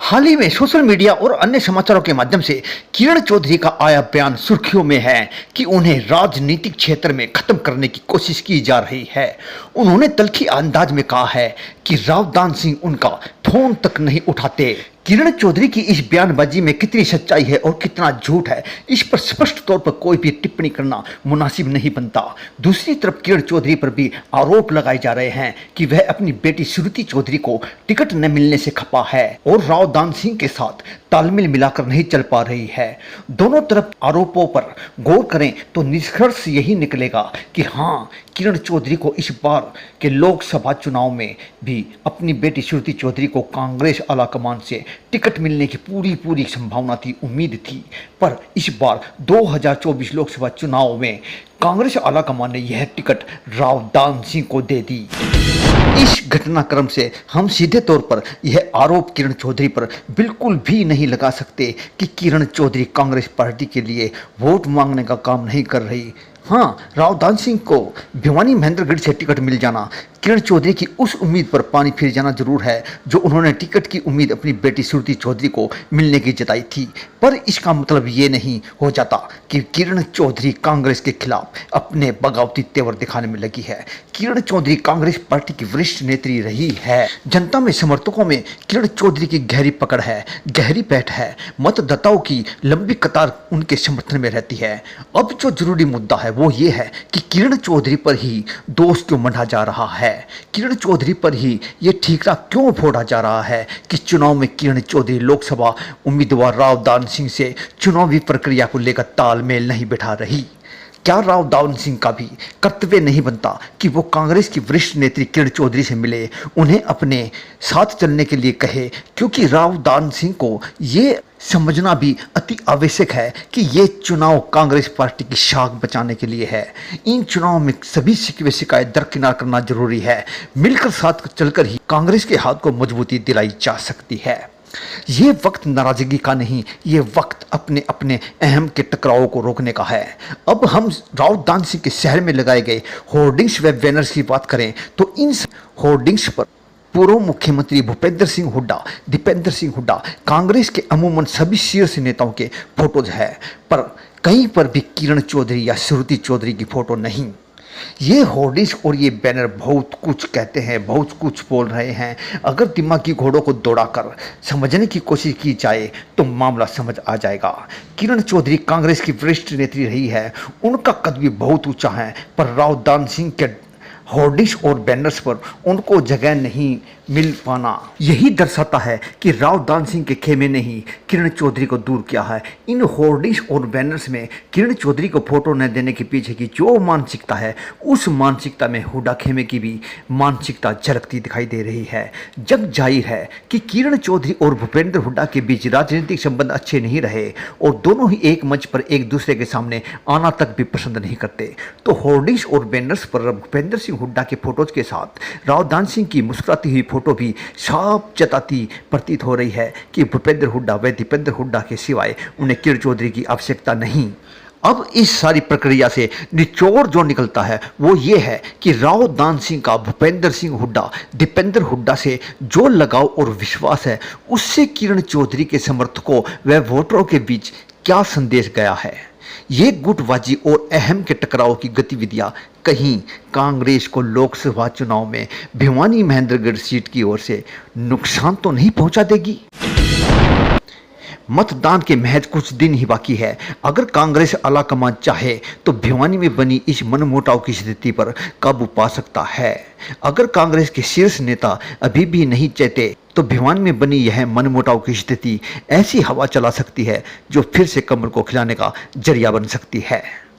हाल ही में social media और अन्य समाचारों के माध्यम से किरण चौधरी का आया बयान सुर्खियों में है कि उन्हें राजनीतिक क्षेत्र में खत्म करने की कोशिश की जा रही है। उन्होंने तल्खी अंदाज में कहा है कि राव दान सिंह उनका फोन तक नहीं उठाते। किरण चौधरी की इस बयानबाजी में कितनी सच्चाई है और कितना झूठ है, इस पर स्पष्ट तौर पर कोई भी टिप्पणी करना मुनासिब नहीं बनता। दूसरी तरफ किरण चौधरी पर भी आरोप लगाए जा रहे हैं कि वह अपनी बेटी श्रुति चौधरी को टिकट न मिलने से खपा है और राव दान सिंह के साथ तालमेल मिलाकर नहीं चल पा रही है। दोनों तरफ आरोपों पर गौर करें तो निष्कर्ष यही निकलेगा कि हाँ, किरण चौधरी को इस बार के लोकसभा चुनाव में भी अपनी बेटी श्रुति चौधरी को कांग्रेस आलाकमान से टिकट मिलने की पूरी संभावना थी, उम्मीद थी। पर इस बार 2024 लोकसभा चुनाव में कांग्रेस आलाकमान ने यह टिकट राव दान सिंह को दे दी। इस घटनाक्रम से हम सीधे तौर पर यह आरोप किरण चौधरी पर बिल्कुल भी नहीं लगा सकते कि किरण चौधरी कांग्रेस पार्टी के लिए वोट मांगने का काम नहीं कर रही। हाँ, राव दान सिंह को भिवानी महेंद्रगढ़ से टिकट मिल जाना किरण चौधरी की उस उम्मीद पर पानी फिर जाना जरूर है जो उन्होंने टिकट की उम्मीद अपनी बेटी श्रुति चौधरी को मिलने की जताई थी। पर इसका मतलब ये नहीं हो जाता कि किरण चौधरी कांग्रेस के खिलाफ अपने बगावती तेवर दिखाने में लगी है। किरण चौधरी कांग्रेस पार्टी की वरिष्ठ नेत्री रही है। जनता में समर्थकों में किरण चौधरी की गहरी पकड़ है, गहरी पैठ है। मतदाताओं की लंबी कतार उनके समर्थन में रहती है। अब जो जरूरी मुद्दा है वो ये है कि किरण चौधरी पर ही दोष क्यों मंढा जा रहा है। किरण चौधरी पर ही ये ठीकरा क्यों फोड़ा जा रहा है कि चुनाव में किरण चौधरी लोकसभा उम्मीदवार राव दान सिंह से चुनावी प्रक्रिया को लेकर तालमेल नहीं बिठा रही। क्या राव दान सिंह का भी कर्तव्य नहीं बनता कि वो कांग्रेस की वरिष्ठ नेत्री किरण चौधरी से मिले, उन्हें अपने साथ चलने के लिए कहे, क्योंकि राव दान सिंह को ये समझना भी अति आवश्यक है कि ये चुनाव कांग्रेस पार्टी की शाख बचाने के लिए है। इन चुनाव में सभी शिकवे शिकायत दरकिनार करना जरूरी है। मिलकर साथ चलकर ही कांग्रेस के हाथ को मजबूती दिलाई जा सकती है। ये वक्त नाराजगी का नहीं, ये वक्त अपने अपने अहम के टकरावों को रोकने का है। अब हम राव दान सिंह के शहर में लगाए गए होर्डिंग्स व बैनर्स की बात करें तो इन होर्डिंग्स पर पूर्व मुख्यमंत्री भूपेंद्र सिंह हुड्डा, दीपेंद्र सिंह हुड्डा, कांग्रेस के अमूमन सभी शीर्ष नेताओं के फोटोज है, पर कहीं पर भी किरण चौधरी या श्रुति चौधरी की फोटो नहीं। ये होर्डिंग्स और ये बैनर बहुत कुछ कहते हैं, बहुत कुछ बोल रहे हैं। अगर दिमागी घोड़ों को दौड़ाकर समझने की कोशिश की जाए तो मामला समझ आ जाएगा। किरण चौधरी कांग्रेस की वरिष्ठ नेत्री रही है, उनका कद भी बहुत ऊंचा है, पर राव दान सिंह के होर्डिंग्स और बैनर्स पर उनको जगह नहीं मिल पाना यही दर्शाता है कि राव दान सिंह के खेमे ने ही किरण चौधरी को दूर किया है। इन होर्डिंग्स और बैनर्स में किरण चौधरी को फोटो न देने के पीछे की जो मानसिकता है, उस मानसिकता में हुड्डा खेमे की भी मानसिकता झलकती दिखाई दे रही है। जग जाहिर है कि किरण चौधरी और भूपेंद्र हुड्डा के बीच राजनीतिक संबंध अच्छे नहीं रहे और दोनों ही एक मंच पर एक दूसरे के सामने आना तक भी पसंद नहीं करते। तो होर्डिंग्स और बैनर्स पर भूपेंद्र सिंह हुड्डा के फोटोज के साथ राव दान सिंह की मुस्कुराती हुई फोटो भी साफ जताती प्रतीत हो रही है कि भूपेंद्र हुड्डा व दीपेंद्र हुड्डा के सिवाय उन्हें किरण चौधरी की आवश्यकता नहीं। अब इस सारी प्रक्रिया से निचोड़ जो निकलता है वो ये है कि राव दान सिंह का भूपेंद्र सिंह हुड्डा, दीपेंद्र हुड्डा से जो लगाव और विश्वास है, उससे किरण चौधरी के समर्थकों व वोटरों के बीच क्या संदेश गया है। ये गुटबाजी और अहम के टकराव की गतिविधियां कहीं कांग्रेस को लोकसभा चुनाव में भिवानी महेंद्रगढ़ सीट की ओर से नुकसान तो नहीं पहुंचा देगी। मतदान के महज कुछ दिन ही बाकी है। अगर कांग्रेस आलाकमान चाहे तो भिवानी में बनी इस मनमुटाव की स्थिति पर काबू पा सकता है। अगर कांग्रेस के शीर्ष नेता अभी भी नहीं चाहते तो भिवानी में बनी यह मनमुटाव की स्थिति ऐसी हवा चला सकती है जो फिर से कमर को खिलाने का जरिया बन सकती है।